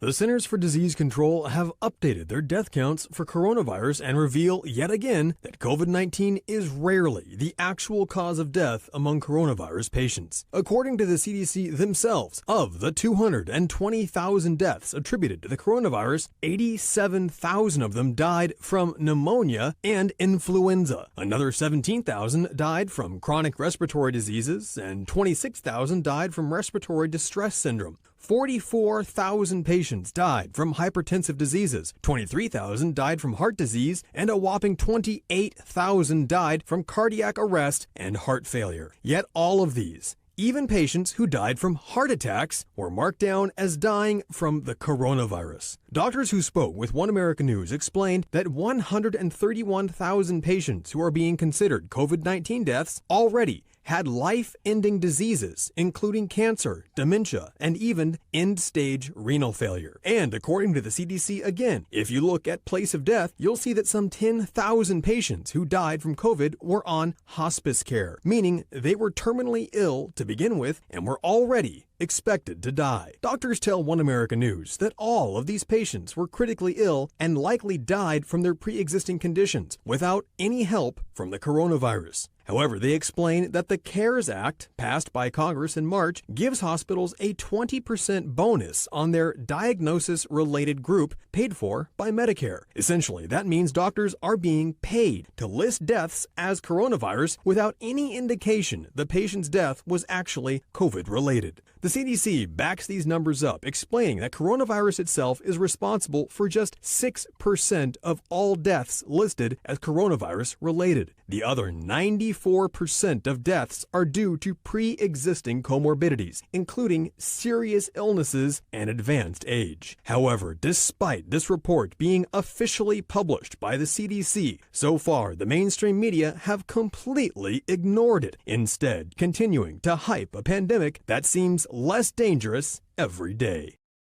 The Centers for Disease Control have updated their death counts for coronavirus and reveal yet again that COVID-19 is rarely the actual cause of death among coronavirus patients. According to the CDC themselves, of the 220,000 deaths attributed to the coronavirus, 87,000 of them died from pneumonia and influenza. Another 17,000 died from chronic respiratory diseases, and 26,000 died from respiratory distress syndrome. 44,000 patients died from hypertensive diseases, 23,000 died from heart disease, and a whopping 28,000 died from cardiac arrest and heart failure. Yet all of these, even patients who died from heart attacks, were marked down as dying from the coronavirus. Doctors who spoke with One American News explained that 131,000 patients who are being considered COVID-19 deaths already had life-ending diseases, including cancer, dementia, and even end-stage renal failure. And according to the CDC again, if you look at place of death, you'll see that some 10,000 patients who died from COVID were on hospice care, meaning they were terminally ill to begin with and were already expected to die. Doctors tell One American News that all of these patients were critically ill and likely died from their pre-existing conditions without any help from the coronavirus. However, they explain that the CARES Act, passed by Congress in March, gives hospitals a 20% bonus on their diagnosis-related group paid for by Medicare. Essentially, that means doctors are being paid to list deaths as coronavirus without any indication the patient's death was actually COVID-related. The CDC backs these numbers up, explaining that coronavirus itself is responsible for just 6% of all deaths listed as coronavirus-related. The other 94% of deaths are due to pre-existing comorbidities, including serious illnesses and advanced age. However, despite this report being officially published by the CDC, so far the mainstream media have completely ignored it, instead continuing to hype a pandemic that seems less dangerous every day.